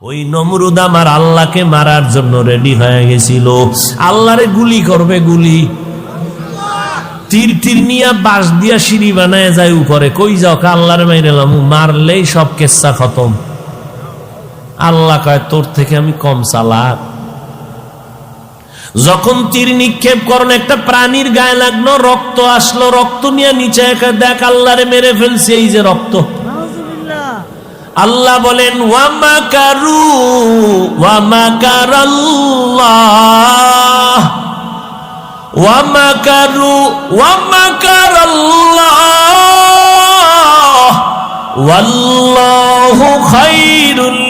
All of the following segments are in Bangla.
ওই নমরুদ আমার আল্লাহকে মারার জন্য রেডি হয়ে গেছিল। আল্লাহরে গুলি করবে, গুলি তীর তীর নিয়ে বাঁশ দিয়া সিঁড়ি বানায় যায় উপরে। কই যাও? আল্লাহরে মাইরালাম, মারলেই সব কেচ্ছা খতম। আল্লাহ কয় তোর থেকে আমি কম চালাক। যখন তীর নিক্ষেপ করেন একটা প্রাণীর গায়ে লাগলো, রক্ত আসলো, রক্ত নিয়ে নিচে দেখ আল্লাহরে মেরে ফেলছে, এই যে রক্ত। আল্লাহ বলেন ওয়ামাকারু ওয়ামাকারাল্লাহ ওয়ামাকারু ওয়ামাকারাল্লাহ ওয়াল্লাহু খায়রুল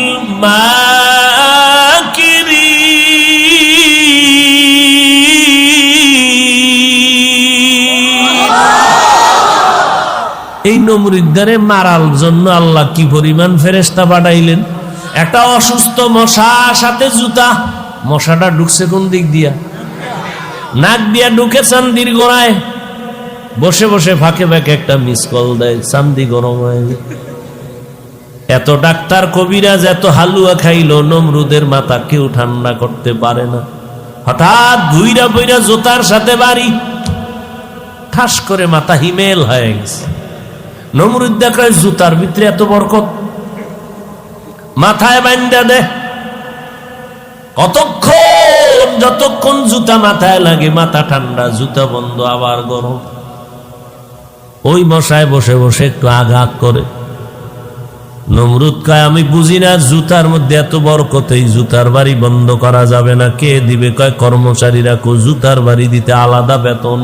এই নমরুদ্দারে মারার জন্য আল্লাহ কি পরিমাণ ফেরেশতা পাঠাইলেন। একটা অসুস্থ মশা, সাথে জুতা। মশাটা ঢুকছে কোন দিক দিয়া? নাক দিয়া ঢুকে চান্দির গোড়ায়। বসে বসে ফাঁকে ফাঁকে একটা মিস কল দেয়, চান্দি গরম হয়ে যায়। এত ডাক্তার কবিরাজ এত হালুয়া খাইলো, নমরুদের মাথা কেউ ঠান্ডা করতে পারে না। হঠাৎ ঘুইরা বইরা জুতার সাথে বাড়ি, ঠাস করে মাথা হিমেল হয়ে গেছে। নমরুদ দেখায় জুতার ভিতরে এত বরকত, মাথায় বান্ধা দে। কতক্ষণ? যতক্ষণ জুতা মাথায় লাগে মাথা ঠান্ডা, জুতা বন্ধ, আবার গরম। ওই মশায় বসে বসে একটু আঘাত করে। নমরুদ কয় আমি বুঝি না জুতার মধ্যে এত বরকত, এই জুতার বাড়ি বন্ধ করা যাবে না। কে দিবে? কয় কর্মচারীরা। কো জুতার বাড়ি দিতে আলাদা বেতন।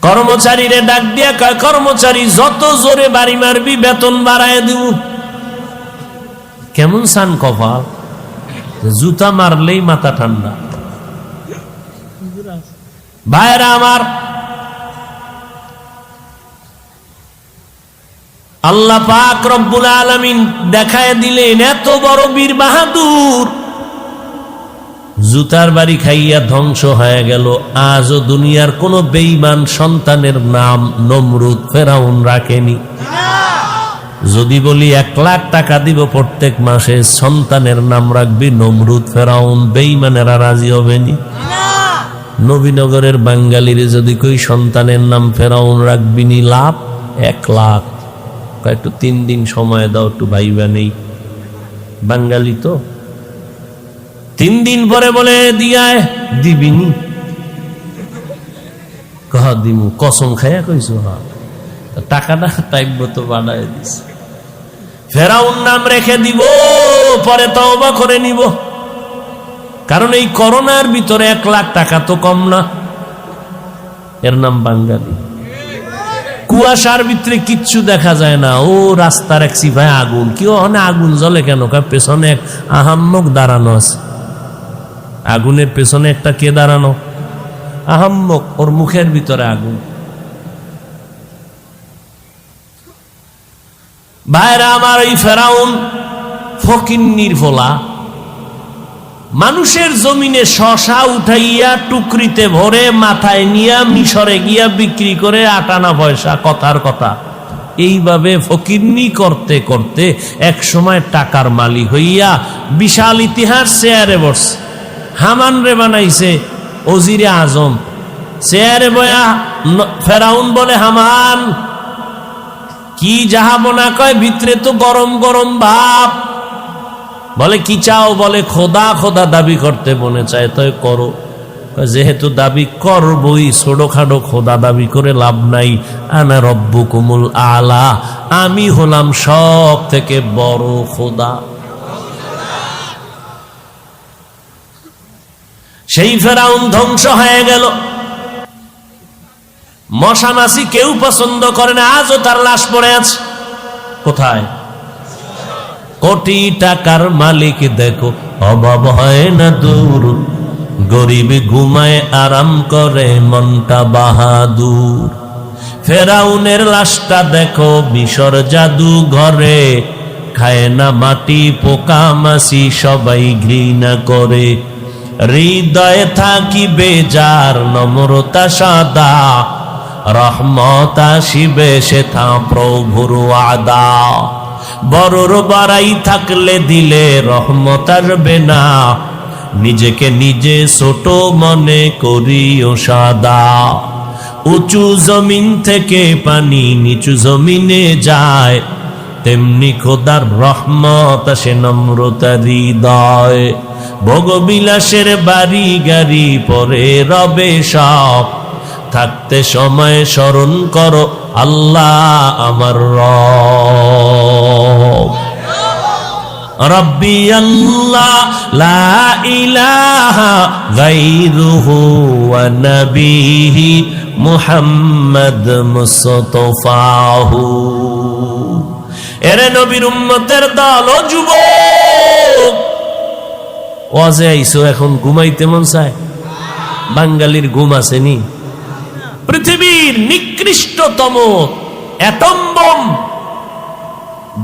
কর্মচারীরে ডাক দিয়া কয় কর্মচারী যত জোরে বাড়ি মারবি বেতন বাড়ায় দিব। কেমন সান কপাল, জুতা মারলেই মাথা ঠান্ডা। ভাইরা আমার, আল্লাহ পাক রব্বুল আলামিন দেখায় দিলেন এত বড় বীর বাহাদুর, জুতার বাড়ি খাইয়া ধ্বংস হয়ে গেল। আজও দুনিয়ার কোন বেঈমান সন্তানের নাম নমরুদ ফেরাউন রাখেনি। যদি বলি 1 লাখ টাকা দিব প্রত্যেক মাসে, সন্তানের নাম রাখবি নমরুদ ফেরাউন, বেঈমানেরা রাজি হবেনি। নবীনগরের বাঙালির যদি কই সন্তানের নাম ফেরাউন রাখবিনি, লাভ 1 লাখ। একটু 3 দিন সময় দাও, একটু ভাইবা নেই। বাঙালি তো 3 দিন পরে বলে দিয়ায় দিবিনি। কহ দিমু, কসম খাইয়া কইছো। হ্যাঁ, টাকাটা টাইব তো বাড়ায় দিস। ফেরাউন নাম রেখে দিব, পরে তওবা করে নিব। কারণ এই করোনার ভিতরে 1 লাখ টাকা তো কম না। এর নাম বাঙালি। কুয়াশার ভিতরে কিচ্ছু দেখা যায় না। ও রাস্তার এক সিপায় আগুন। কেউ আগুন জ্বলে কেন? পেছনে এক আহাম্মক দাঁড়ানো আছে। আগুনের পেছনে একটা কে দাঁড়ানো? আহাম্মক, ওর মুখের ভিতরে আগুন। ভাইরা আমার, এই ফেরাউন ফকিন্নির ফোলা মানুষের জমিনে শশা উঠাইয়া টুকরিতে ভরে মাথায় নিয়া মিশরে গিয়া বিক্রি করে 8 আনা পয়সা। কথার কথা, এইভাবে ফকিন্নি করতে করতে এক সময় টাকার মালিক হইয়া বিশাল ইতিহাস চেয়ারে বসছে। হামান রে বানাইছে ওজিরে আজম। চেয়ারে বয়া ফেরাউন বলে, হামান কি জাহাবনা? কয় ভিতরে তো গরম গরম ভাব। বলে কি চাও? বলে খোদা খোদা দাবি করতে মনে চায়, তাই করো। যেহেতু দাবি করবই, ছোটখাটো খোদা দাবি করে লাভ নাই। আনা রব্বুকুমুল আলা, আমি হলাম সব থেকে বড় খোদা। সেই ফেরাউন ধ্বংস হয়ে গেল। মশা মাছি কেউ পছন্দ করে না। আজও তার লাশ পড়ে আছে। কোথায়? কোটি টাকার মালিক দেখো, অভাব হয় না দূর। গরিব ঘুমায় আরাম করে, মনটা বাহাদুর। ফেরাউনের লাশটা দেখো মিশর জাদু ঘরে। খায় না মাটি, পোকা মাছি সবাই ঘৃণা করে। হৃদয়ে থাকিবে যার নম্রতা সাদা, রহমত আসিবে সেথা প্রভুর ওয়াদা। বড়র বাড়াই থাকলে দিলে রহমত আসবে না, নিজেকে নিজে ছোট মনে করিও সাদা। উঁচু জমিন থেকে পানি নিচু জমিনে যায়, তেমনি খোদার রহমত আসে নম্রতার হৃদয়। ভোগবিলাসের বাড়ি গাড়ি পরে রবে সব, থাকতে সময় স্মরণ করো আল্লাহ আমার রব। রব্বি আল্লাহ লা ইলাহা গায়রুহু ওয়া নবিহি মুহাম্মদ মুস্তাফাহু। এরে নবীর উম্মতের দল ও যুবক, ওয়াজে আইছো এখন ঘুমাইতে মন চায়? বাঙালির ঘুম আসেনি? পৃথিবীর নিকৃষ্টতম অ্যাটম বোম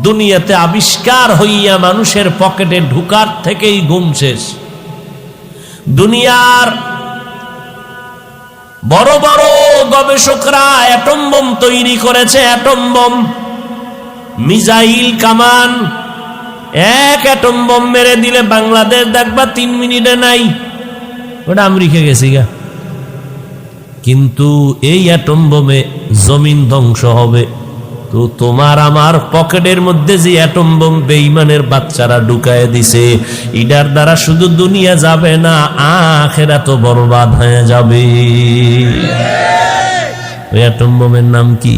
দুনিয়াতে আবিষ্কার হইয়া মানুষের পকেটে ঢুকার থেকেই ঘুম শেষ। দুনিয়ার বড় বড় গবেষকরা অ্যাটম বোম তৈরি করেছে। অ্যাটম বোম, মিসাইল, কামান। এক অ্যাটম বোম মেরে দিলে বাংলাদেশ দেখবা 3 মিনিটে নাই, ওটা আমেরিকা গেছি গা। কিন্তু এই অ্যাটম বোমে জমিন ধ্বংস হবে। তো তোমার আমার পকেটের মধ্যে যে অ্যাটম বোম বেঈমানের বাচ্চারা ঢুকায় দিছে, এটার দ্বারা শুধু দুনিয়া যাবে না, আখিরাত বরবাদ হয়ে যাবে। ওই অ্যাটম বোমের নাম কি?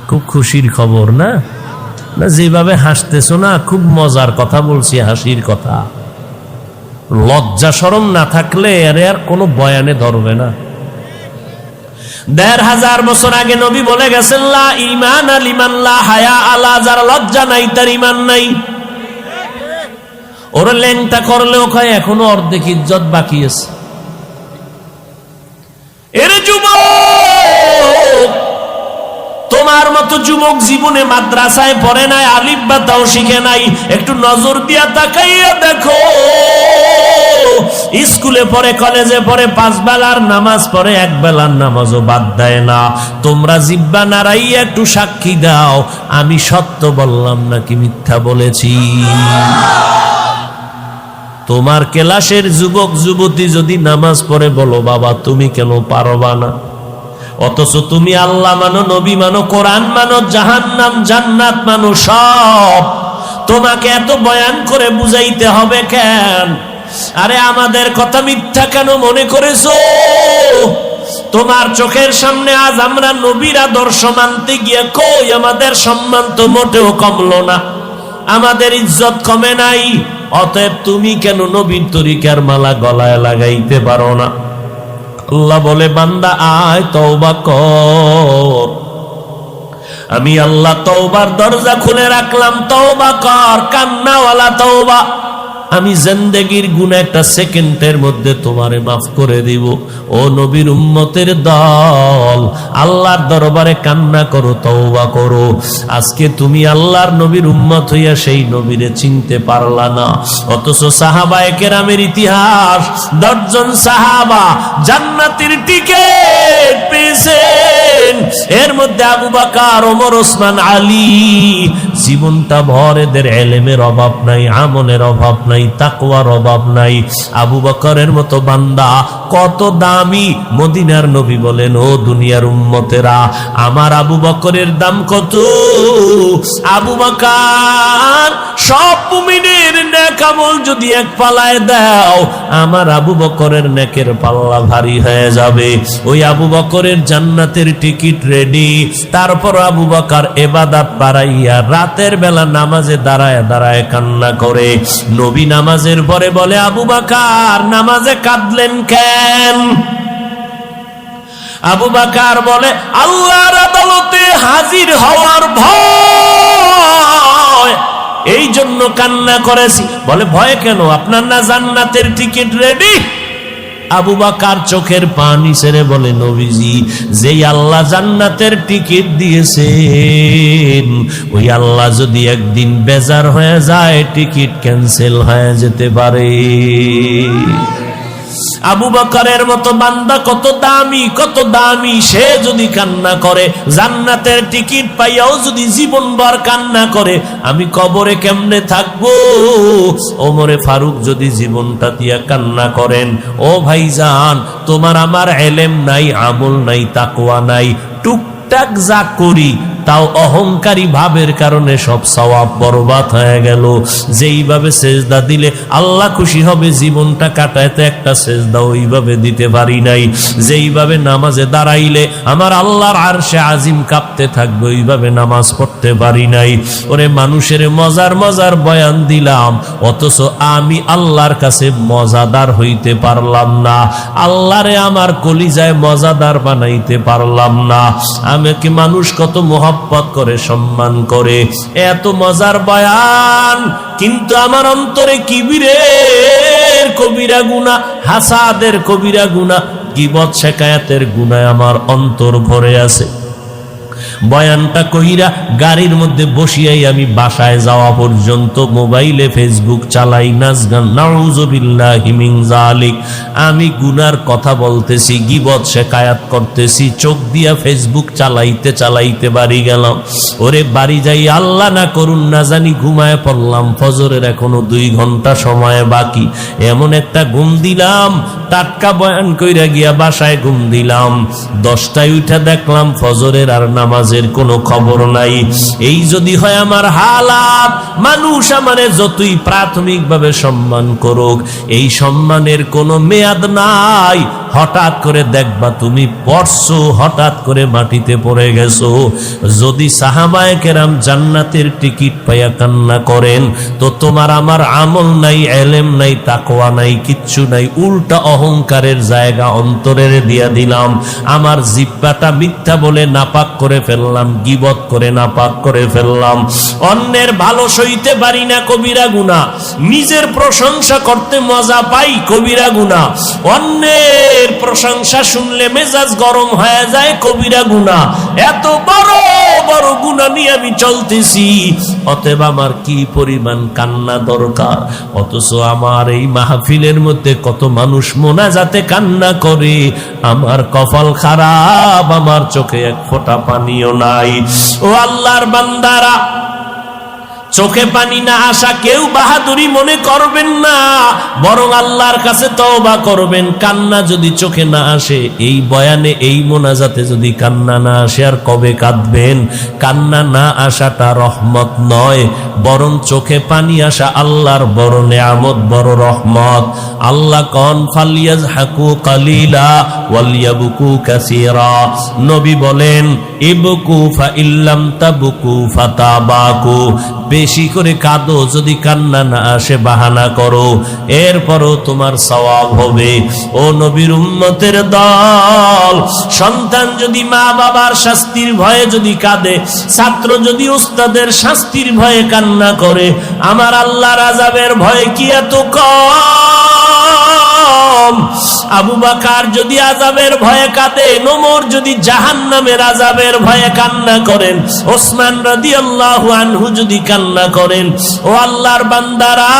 খুব খুশির খবর না? না যেভাবে হাসতেছো না, খুব মজার কথা বলছি, হাসির কথা। লজ্জা শরম না থাকলে আর কোনো বয়ানে ধরবে না। ১৫০০ বছর আগে নবী বলে গেছেন, লা ঈমান লিমান লা হায়া আলা, যার লজ্জা নাই তার ঈমান নাই। ওরা ল্যাংটা করলেও কয় এখনো অর্ধেক ইজ্জত বাকি আছে। এর যুবক, তোমার মতো যুবক জীবনে মাদ্রাসায় পড়ে নাই, আলিফ বা তাও শিখে নাই। একটু নজর দিয়া তাকাইয়া দেখো, স্কুলে পড়ে, কলেজে পড়ে, 5 বেলার নামাজ পড়ে, 1 বেলার নামাজও বাদ দেয় না। তোমরা জিহ্বা নাড়াইয়া একটু সাক্ষী দাও, আমি সত্য বললাম নাকি মিথ্যা বলেছি। তোমার ক্লাসের যুবক যুবতী যদি নামাজ পড়ে, বলো বাবা তুমি কেন পারবা না? অথচ তুমি আল্লাহ মানো, নবী মানো, কোরআন মানো, জাহান্নাম জান্নাত মানো, সব তোমাকে এত বয়ান করে বুঝাইতে হবে কেন? আরে আমাদের কথা মিথ্যা কেন মনে করেছো? তোমার চোখের সামনে আজ আমরা নবীর আদর্শ মানতে গিয়ে কই আমাদের সম্মান তো মোটেও কমলো না, আমাদের ইজ্জত কমে নাই। অতএব তুমি কেন নবীর তরিকার মালা গলায় লাগাইতে পারো না? আল্লাহ বলে, বান্দা আয় তওবা কর। আমি আল্লাহ তওবার দরজা খুলে রাখলাম, তওবা কর, কান্নাওয়ালা তওবা। আমি জিন্দেগির গুনাহ একটা সেকেন্ডের মধ্যে তোমারে মাফ করে দিব। ও নবীর উম্মতের দল, আল্লাহর দরবারে কান্না করো, তওবা করো। আজকে তুমি আল্লাহর নবীর উম্মত হইয়া সেই নবীরে চিনতে পারলা না। অথচ সাহাবায়ে কেরামের ইতিহাস, 10 জন সাহাবা জান্নাতের টিকেট পেয়েছেন। এর মধ্যে আবু বকর, ওমর, ওসমান, আলী। জীবনটা ভর এদের ইলমের অভাব নাই, আমলের অভাব নাই, তাকওয়ার অভাব নাই। আবু বকরের মতো বান্দা কত দামি। মদিনার নবী বলেন, ও দুনিয়ার উম্মতেরা, আমার আবু বকরের দাম কত? আবু বকর সব মুমিনের নেক আমল যদি এক পাল্লায় দাও, আমার আবু বকরের নেকের পাল্লা ভারী হয়ে যাবে। ওই আবু বকরের জান্নাতের টিকিট রেডি। তারপর আবু বকর ইবাদত বাড়াইয়া রাতের বেলা নামাজে দাঁড়ায় দাঁড়ায় কান্না করে। নবী নামাজের পরে বলে, আবু বকর নামাজে কাঁদলেন কেন? আবু বকর বলে, আল্লাহর আদালতে হাজির হওয়ার ভয়, এই জন্য কান্না করেছি। বলে, ভয় কেন? আপনার না জান্নাতের টিকিট রেডি? আবু বকর চোখের পানি ছেড়ে বলে, নবীজি, যেই আল্লাহ জান্নাতের টিকিট দিয়েছেন, ওই আল্লাহ যদি একদিন বেজার হয়ে যায়, টিকিট ক্যান্সেল হয়ে যেতে পারে। আবু বকরের মতো বান্দা কত দামি, সে যদি কান্না করে, জান্নাতের টিকিট পাইয়াও যদি জীবনভর কান্না করে, আমি কবরে কেমনে থাকবো? ওমরে ফারুক যদি জীবনটা দিয়া কান্না করেন, ও ভাইজান, তোমার আমার ইলম নাই, আমল নাই, তাকওয়া নাই, টুকটাক যা করি তাও অহংকারী ভাবের কারণে সব সওয়াব বরবাদ হয়ে গেল। যেইভাবে সেজদা দিলে আল্লাহ খুশি হবে, জীবনটা কাটাইতে একটা সেজদা ওইভাবে দিতে পারি নাই। যেইভাবে নামাজে দাঁড়াইলে আমার আল্লাহর আরশে আজিম কাঁপতে থাকবে, ওইভাবে নামাজ পড়তে পারি নাই। ওরে মানুষের মজার বয়ান দিলাম, অথচ আমি আল্লাহর কাছে মজাদার হইতে পারলাম না, আল্লাহরে আমার কলিজায় মজাদার বানাইতে পারলাম না। আমাকে মানুষ কত মহব্বত করে, সম্মান করে, এত মজার বয়ান, কিন্তু আমার অন্তরে কিবিরের কবিরা গুনাহ, হাসাদের কবিরা গুনাহ, গীবত শিকায়াতের গুনায় আমার অন্তর ভরে আছে। বয়ানটা কইরা গাড়ির মধ্যে বসিয়াই আমি বাসায় যাওয়া পর্যন্ত মোবাইলে ফেসবুক চালাই, নাচ গান, নাউযুবিল্লাহি মিন যালিক। আমি গুনার কথা বলতেছি, গীবত শিকায়াত করতেছি, চোখ দিয়া ফেসবুক চালাইতে বাড়ি গেলাম। ওরে বাড়ি যাই আল্লাহ না করুন না জানি ঘুমায় পড়লাম, ফজরের এখনো 2 ঘন্টা সময় বাকি। এমন একটা ঘুম দিলাম, টাটকা বয়ান কইরা গিয়া বাসায় ঘুম দিলাম, 10টায় উঠা দেখলাম ফজরের আর নামাজের কোনো খবর নাই। এই যদি হয় আমার হালাত, মানুষ আমারে যতই প্রাথমিকভাবে সম্মান করুক, এই সম্মানের কোনো মেয়াদ নাই। হঠাৎ করে দেখবা তুমি পড়ছো, হঠাৎ করে মাটিতে পড়ে গেছো। যদি সাহাবায়ে কেরাম জান্নাতের টিকিট পাইয়া কান্না করেন, তো তোমার আমার আমল নাই, ইলম নাই, তাকওয়া নাই, কিচ্ছু নাই, উল্টা অহংকারের জায়গা অন্তরের দিয়া দিলাম। আমার জিহ্বাটা মিথ্যা বলে নাপাক করে ফেললাম, গীবত করে নাপাক করে ফেললাম। অন্যের ভালো সইতে পারি না, কবিরা গুনাহ। নিজের প্রশংসা করতে মজা পাই, কবিরা গুনাহ। অন্যের প্রশংসা শুনলে মেজাজ গরম হয়ে যায়, কবিরা গুনাহ। এত বড় বড় গুনাহ নিয়ে আমি চলতেছি, অতএব আমার কি পরিমাণ কান্না দরকার। অথচ আমার এই মাহফিলের মধ্যে কত মানুষ মোনাজাতে কান্না করে, আমার কপাল খারাপ, আমার চোখে এক ফোঁটা পানিও নাই। ও আল্লাহর বান্দারা, চোখে পানি না আসা কেউ বাহাদুরি মনে করবেন না, বরং আল্লাহর কাছে তওবা করবেন। কান্না যদি চোখে না আসে, এই বয়ানে এই মোনাজাতে যদি কান্না না আসে, আর কবে কাঁদবেন? কান্না না আসাটা রহমত নয়, বরং চোখে পানি আসা আল্লাহর বড় নেয়ামত, বড় রহমত। আল্লাহ কন ফালিয়াজহাকু কালিলা ওয়ালিয়াবকু কাসীরা। নবী বলেন ইবকু ফা ইল্লাম তাবকু ফাতাবাকু। বেশি করে কাঁদো, যদি কান্না না আসে বাহানা করো, এরপরও তোমার সওয়াব হবে। ও নবীর উম্মতের দল, সন্তান যদি মা বাবার শাস্তির ভয়ে যদি কাঁদে, ছাত্র যদি উস্তাদের শাস্তির ভয়ে কান্না করে, আমার আল্লাহর আযাবের ভয় কি এত কম? আবু বকর যদি আযাবের ভয়ে কাঁদে, ওমর যদি জাহান্নামের আযাবের ভয়ে কান্না করেন, ওসমান রাদিয়াল্লাহু আনহু যদি কান্না করেন, ও আল্লাহর বান্দারা,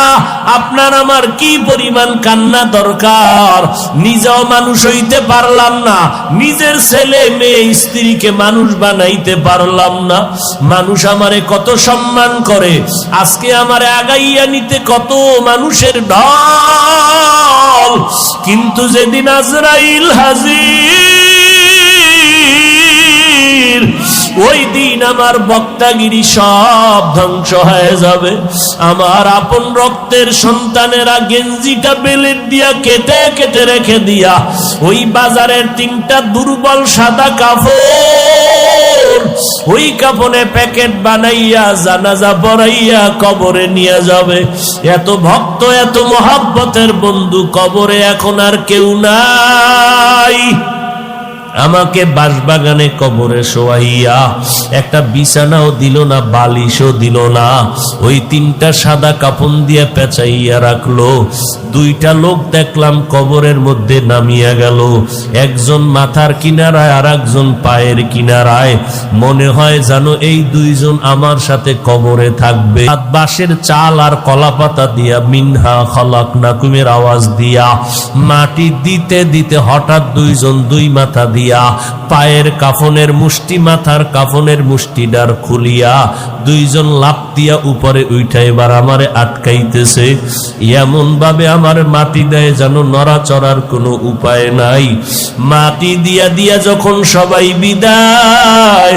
আপনার আমার কি পরিমাণ কান্না দরকার। নিজেও মানুষ হইতে পারলাম না, নিজের ছেলে মেয়ে স্ত্রীকে মানুষ বানাইতে পারলাম না। মানুষ আমারে কত সম্মান করে, আজকে আমারে আগাইয়া নিতে কত মানুষের ঢল, কিন্তু যেদিন আজরাইল হাজির, ওই দিন আমার বক্তাগিরি সব ধ্বংস হয়ে যাবে। আমার আপন রক্তের সন্তানেরা গেঞ্জিটা বেলেট দিয়া কেটে কেটে রেখে দিয়া, ওই বাজারের 3টা দুর্বল সাদা কাপড়, ওই কাপড়ে প্যাকেট বানাইয়া জানাজা পড়াইয়া কবরে নিয়ে যাবে। এত ভক্ত, এত মহব্বতের বন্ধু কবরে এখন আর কেউ নাই। আমাকে বাঁশবাগানে কবরে শোয়াইয়া একটা বিছানাও দিল না, বালিশও দিল না, ওই 3টা সাদা কাফন দিয়ে পেঁচাইয়া রাখলো। 2টা লোক দেখলাম কবরের মধ্যে নামিয়া গেল, একজন মাথার কিনারায় আর একজন পায়ের কিনারায়। মনে হয় জানো এই 2 জন আমার সাথে কবরে থাকবে। বাঁশের চাল আর কলা পাতা দিয়া মিনহা খালাকনাকুমের আওয়াজ দিয়া মাটি দিতে দিতে হঠাৎ 2 জন 2 মাথা দিয়া পায়ের কাফনের মুষ্টি, মাথার কাফনের মুষ্টিদার খুলিয়া 2 জন লাফ দিয়া উপরে উঠা এবার আমারে আটকাইতেছে। এমন ভাবে আমার মাটি দেয় যেন নড়াচড়ার কোনো উপায় নাই। মাটি দিয়া দিয়া যখন সবাই বিদায়,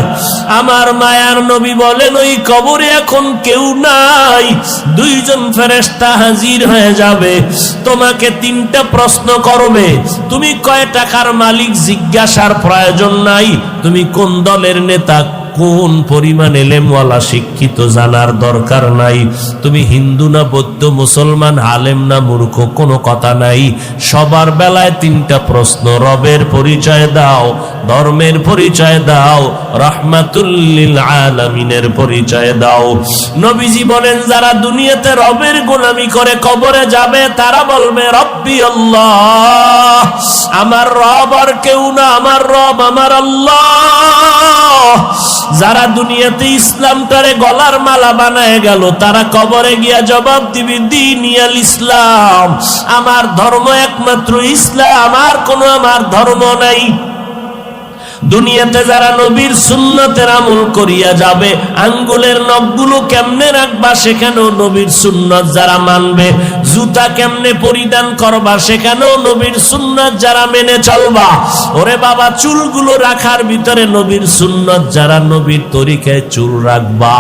আমার মায়ার নবী বলেন ওই কবরে এখন কেউ নাই, 2 জন ফেরেশতা হাজির হয়ে যাবে, তোমাকে 3টা প্রশ্ন করবে। তুমি কয় টাকার মালিক জিজ্ঞাসার প্রয়োজন নাই, তুমি কোন দলের নেতা, কোন পরিমাণ এলেমওয়ালা শিক্ষিত জানার দরকার নাই, তুমি হিন্দু না বৌদ্ধ, মুসলমান, আলেম না মূর্খ, কোনো কথা নাই। সবার বেলায় 3টা প্রশ্ন, রবের পরিচয় দাও, ধর্মের পরিচয় দাও, রাহমাতুল লিল আলামিনের পরিচয় দাও। নবীজি বলেন যারা দুনিয়াতে রবের গোলামি করে কবরে যাবে তারা বলবে রব্বি আল্লাহ, আমার রব আর কেউ না, আমার রব আমার আল্লাহ। যারা দুনিয়াতে ইসলামটারে গলার মালা বানায় গেল তারা কবরে গিয়া জবাব দিবে দীনিয়াল ইসলাম, আমার ধর্ম একমাত্র ইসলাম, আর কোনো আমার ধর্ম নাই। দুনিয়াতে যারা নবীর সুন্নতের আমল করিয়া যাবে, আঙ্গুলের নখগুলো কেমনে রাখবা সেখানেও নবীর সুন্নত যারা মানবে, জুতা কেমনে পরিধান করবা সেখানেও নবীর সুন্নত যারা মেনে চলবা, ওরে বাবা চুলগুলো রাখার ভিতরে নবীর সুন্নত যারা, নবীর তরিকায় চুল রাখবা,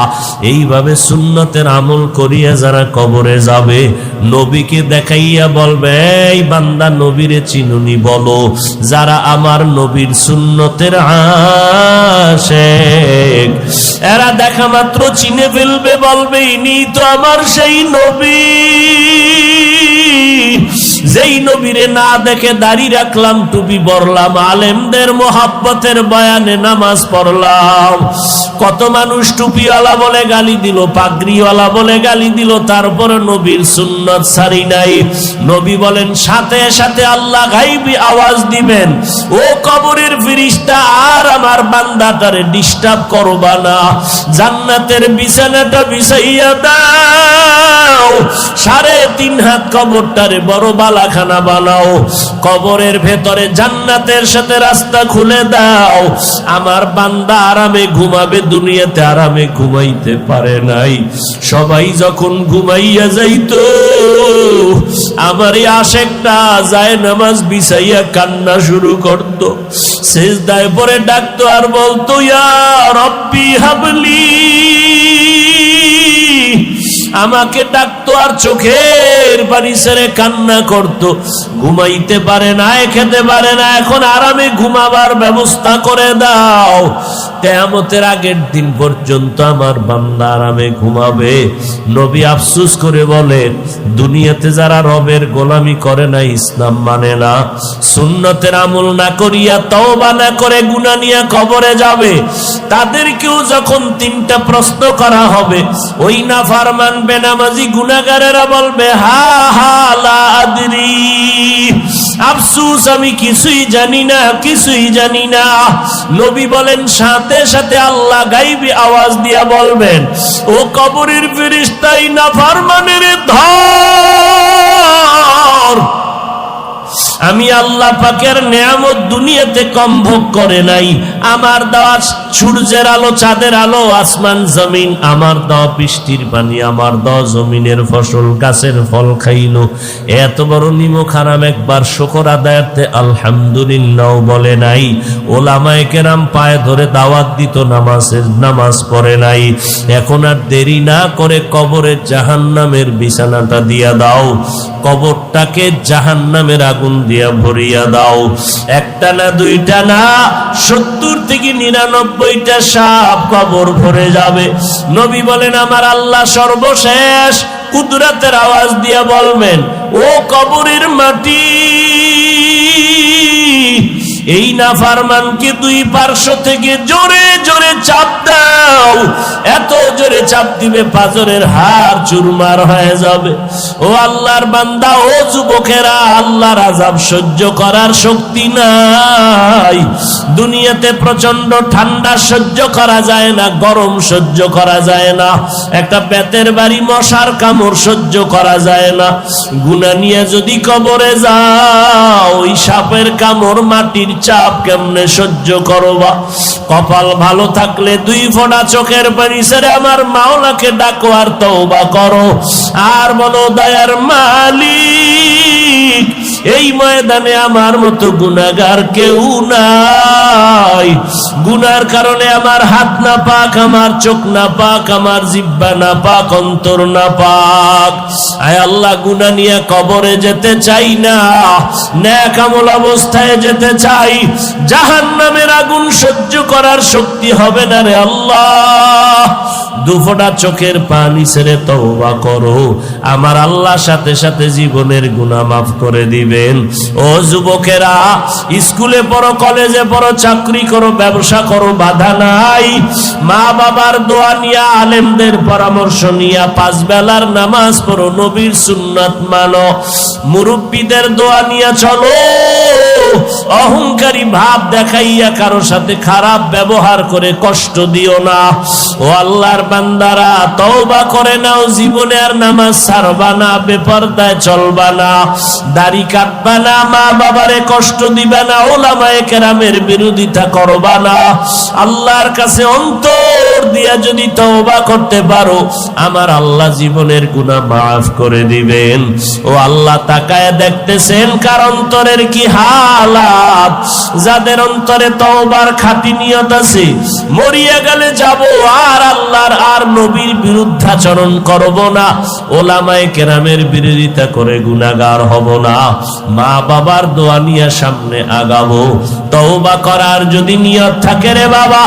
এইভাবে সুন্নতের আমল করিয়া যারা কবরে যাবে, নবীকে দেখাইয়া বলবে এই বান্দা নবীরে চিনুনি বলো। যারা আমার নবীর সুন্নতের আশেক এরা দেখা মাত্র চিনে ফেলবে, বলবে ইনি তো আমার সেই নবী, যেই নবীরে না দেখে দাড়ি রাখলাম, টুপি পরলাম, আলেমদের মোহাব্বতের বয়ানে নামাজ পড়লাম। কত মানুষ টুপিওয়ালা বলে গালি দিল, পাগড়িওয়ালা বলে গালি দিল, তারপরে নবীর সুন্নত ছাড়ি নাই। নবী বলেন সাথে সাথে আল্লাহ গাইবি আওয়াজ দিবেন, ও কবরের ফেরেশতা আর আমার বান্দাটারে ডিস্টার্ব করবা না, জান্নাতের বিছানাটা বিছাইয়া দাও, 3.5 হাত কবরটারে বড় বালাখানা বানাও, কবরের ভেতরে জান্নাতের সাথে রাস্তা খুলে দাও, আমার বান্দা আরামে ঘুমাবে, দুনিয়াতে আরামে ঘুমাইতে পারে নাই। সবাই যখন ঘুমাইয়া যাইতো আমার এই আশেকটা যায় নামাজ বিছাইয়া কান্না শুরু করতো, সিজদায় পড়ে ডাকতো আর বলতো ইয়া রব্বি হাবলি, আমাকে ডাকতো আর চোখের পানি ছেড়ে কান্না করতো। ঘুমাইতে পারে না, খেতে পারে না, এখন আরামে ঘুমাবার ব্যবস্থা করে দাও, কিয়ামতের আগের দিন পর্যন্ত আমার বান্দা আরামে ঘুমাবে। নবী আফসোস করে বলে দুনিয়াতে যারা রবের গোলামি করে না, ইসলাম মানে না, সুন্নতের আমল না করিয়া তওবা না করে গুনাহ নিয়ে কবরে যাবে, তাদেরকেও যখন 3টা প্রশ্ন করা হবে, ওই নাফরমান বেনামাজি গুনাহগারেরা বলবে হা হা লা আদরি, আফসোস আমি কিছুই জানি না, কিছুই জানি না। নবী বলেন সাথে সাথে আল্লাহ গাইবি আওয়াজ দিয়া বলবেন ও কবরের ফেরেশতা নাফরমানের ধর, আমি আল্লাহ পাকের নেয়ামত দুনিয়াতে কম ভোগ করে নাই, আমার দেওয়া সূর্যের আলো, চাঁদের আলো, আসমান জমিন, আমার দেওয়া বৃষ্টির পানি, আমার দেওয়া জমিনের ফসল, গাছের ফল খাইলো, এত বড় নিমক হারাম একবার শুকর আদায়ার্থে আলহামদুলিল্লাহ বলে নাই। ওলামায়ে কেরাম পায়ে ধরে দাওয়াত দিত, নামাজ পড়ে নাই। এখন আর দেরি না করে কবরের জাহান্নামের বিছানাটা দিয়া দাও, কবরটাকে জাহান্নামের আগুন দিয়া ভরিয়া দাও। একটা না, 2টা না, 70 থেকে 99টা সাপ কবর ভরে যাবে। নবী বলেন আমার আল্লাহ সর্বশেষ কুদরতের আওয়াজ দিয়া বলবেন ও কবরের মাটি, এই নাফরমানকে দুই পার্শ্ব থেকে জোরে জোরে চাপ দাও, এত জোরে চাপ দিবে পাজরের হাড় চুরমার হয়ে যাবে। ও আল্লাহর বান্দা, ও যুবকেরা, আল্লাহর আযাব সহ্য করার শক্তি নাই। দুনিয়াতে প্রচন্ড ঠান্ডা সহ্য করা যায় না, গরম সহ্য করা যায় না, একটা বেতের বাড়ি মশার কামড় সহ্য করা যায় না। গুনাহ নিয়ে যদি কবরে যাও, ওই সাপের কামড়, মাটির চাপ কেমনে সহ্য করবা? কপাল ভালো থাকলে দুই ফোঁটা চোখের পানি ছেড়ে আমার মাওলাকে ডাকো আর তওবা করো, আর বলো, দয়ার মালিক, এই ময়দানে আমার মতো গুনাহগার কেউ নাই। গুনার কারণে আমার হাত না পাক, আমার চোখ না পাক, আমার জিহ্বা না পাক, অন্তর না পাক। আয় আল্লাহ, গুনাহ নিয়ে কবরে যেতে চাই না, নেক আমল অবস্থায় যেতে চাই। জাহান্নামের আগুন সহ্য করার শক্তি হবে না রে আল্লাহ। দুফোঁটা চোখের পানি ছেড়ে তওবা করো, আমার আল্লাহর সাথে সাথে জীবনের গুনাহ মাফ করে দিবেন। ও যুবকেরা, স্কুলে পড়ো, কলেজে পড়ো, চাকরি করো, ব্যবসা করো, বাধা নাই। মা বাবার দোয়া নিয়া, আলেমদের পরামর্শ নিয়া পাঁচ বেলার নামাজ পড়ো, নবীর সুন্নাত মানো, মুরব্বীদের দোয়া নিয়া চলো। অহংকারী ভাব দেখাইয়া কারো সাথে খারাপ ব্যবহার করে কষ্ট দিও না। ও আল্লাহর বান্দারা, তওবা করে নাও, জীবনে আর নামাজ ছাড়বা না, বেপরদায় চলবা না, দাড়ি কাটবা না, মা বাবারে কষ্ট দিবা না, ওলামায়ে কেরামের বিরোধিতা করবা না। আল্লাহর কাছে অন্তর দিয়া যদি তওবা করতে পারো, আমার আল্লাহ জীবনের গুনাহ মাফ করে দিবেন। ও আল্লাহ তাকায় দেখতেছেন কার অন্তরের কি হালাত। যাদের অন্তরে তওবার খাঁটি নিয়ত আছে, মরিয়া গেলে যাব আর আল্লাহর আর নবীর বিরুদ্ধাচরণ করব না, ওলামায়ে কেরামের বিরোধিতা করে গুনাহগার হব না, মা বাবার দোয়া নিয়ে সামনে আগাবো। তওবা করার যদি নিয়ত থাকে রে বাবা,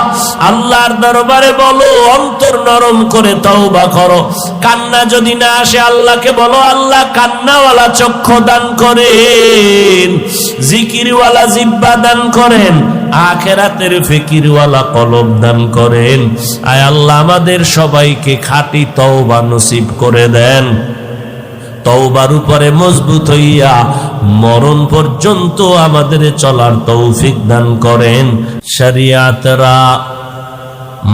আল্লাহর দরবারে বলো, অন্তর নরম করে তওবা করো। কান্না যদি না আসে, আল্লাহকে বলো, আল্লাহ কান্নাওয়ালা চক্ষু দান করেন, জিকিরওয়ালা জিহ্বা দান করেন, আখিরাতের ফিকিরওয়ালা কলব দান করেন। আয় আল্লাহ, আমাদের সবাইকে খাঁটি তওবা নসিব করে দেন। তওবার উপরে মজবুত হইয়া মরণ পর্যন্ত আমাদের চলার তৌফিক দান করেন। শরিয়াতরা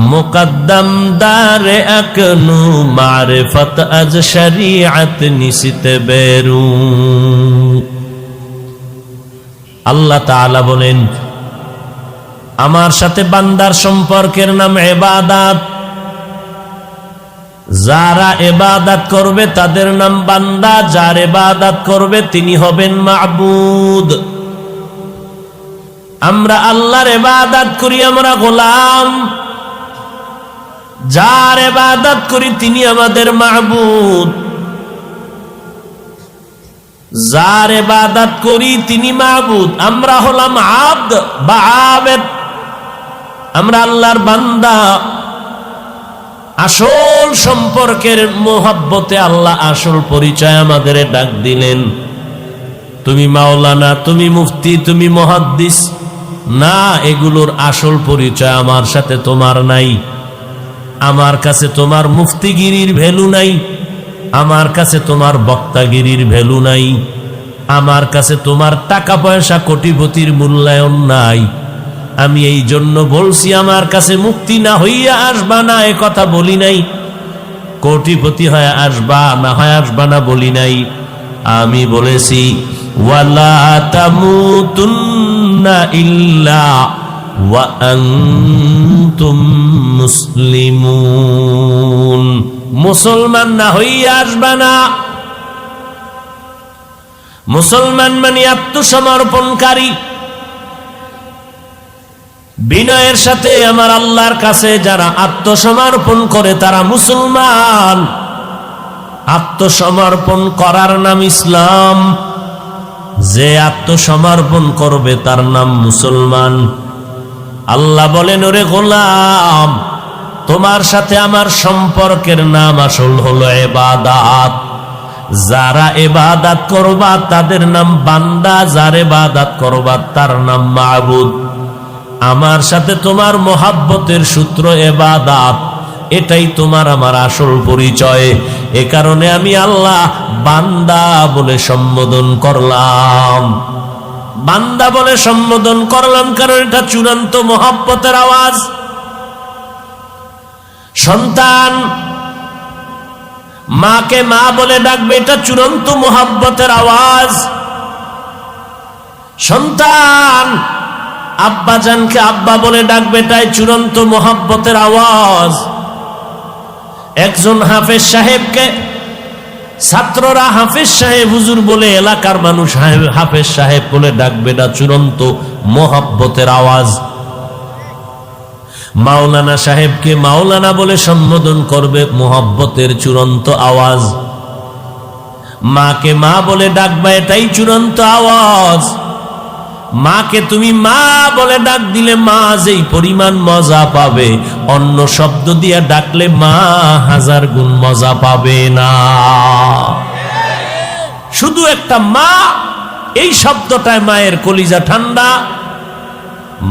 মুকদ্দম দারে আকনু, মারিফত আজ শরিয়ত নিশিত বেরু। আল্লাহ তাআলা বলেন, আমার সাথে বান্দার সম্পর্কের নাম ইবাদত। যারা ইবাদত করবে তাদের নাম বান্দা, যার ইবাদত করবে তিনি হবেন মাবুদ। আমরা আল্লাহর ইবাদত করি, আমরা গোলাম। যার ইবাদত করি তিনি আমাদের মাবুদ। যার ইবাদত করি তিনি মাবুদ, আমরা হলাম আব্দ বা আবেদ। আমরা আল্লাহর বান্দা। আসল সম্পর্কের মোহাব্বতে আল্লাহ আসল পরিচয় আমাদের ডাক দিলেন। তুমি মাওলানা, তুমি মুফতি, তুমি মুহাদ্দিস না, এগুলোর আসল পরিচয় আমার সাথে তোমার নাই। আমার কাছে তোমার মুফতিগিরির ভ্যালু নাই, আমার কাছে তোমার বক্তাগিরির ভ্যালু নাই, আমার কাছে তোমার টাকা পয়সা কোটিপতির মূল্যায়ন নাই। আমি এই জন্য বলছি, আমার কাছে মুক্তি না হইয়া আসবা না, এ কথা বলি নাই। কোটিপতি হয়ে আসবা না হয় আসবা না বলি নাই। আমি বলেছি, ওয়ালা তামুতুন্না ইল্লা ওয়া আনতুম মুসলিমুন। মুসলমান না হইয়া আসবা না। মুসলমান মানে আত্মসমর্পণকারী। বিনয়ের সাথে আমার আল্লাহর কাছে যারা আত্মসমর্পণ করে তারা মুসলমান। আত্মসমর্পণ করার নাম ইসলাম। যে আত্মসমর্পণ করবে তার নাম মুসলমান। আল্লাহ বলেন, ওরে গোলাম, তোমার সাথে আমার সম্পর্কের নাম আসল হলো ইবাদত। যারা ইবাদত করবা তাদের নাম বান্দা, যার ইবাদত করবা তার নাম মাবুদ। আমার সাথে তোমার মোহাব্বতের সূত্র ইবাদত, এটাই তোমার আমার আসল পরিচয়। এ কারণে আমি আল্লাহ বান্দা বলে সম্বোধন করলাম। বান্দা বলে সম্বোধন করলাম কারণ এটা চূড়ান্ত মোহাব্বতের আওয়াজ। সন্তান মাকে মা বলে ডাকবে, এটা চূড়ান্ত মোহাব্বতের আওয়াজ। সন্তান আব্বাজানকে আব্বা বলে ডাকবে, এটাই চূড়ান্ত মোহাব্বতের আওয়াজ। একজন হাফেজ সাহেবকে ছাত্ররা হাফেজ সাহেব হুজুর বলে, এলাকার মানুষ হাফেজ সাহেব বলে ডাকবে, এটা চূড়ান্ত মোহাব্বতের আওয়াজ। মাওলানা সাহেবকে মাওলানা বলে সম্বোধন করবে, মোহাব্বতের চূড়ান্ত আওয়াজ। মাকে মা বলে ডাকবা, এটাই চূড়ান্ত আওয়াজ। মাকে তুমি মা বলে ডাক দিলে মা যেই পরিমাণ মজা পাবে, অন্য শব্দ দিয়ে ডাকলে মা 1000 গুণ মজা পাবে না। শুধু একটা মা, এই শব্দটায় মায়ের কলিজা ঠান্ডা।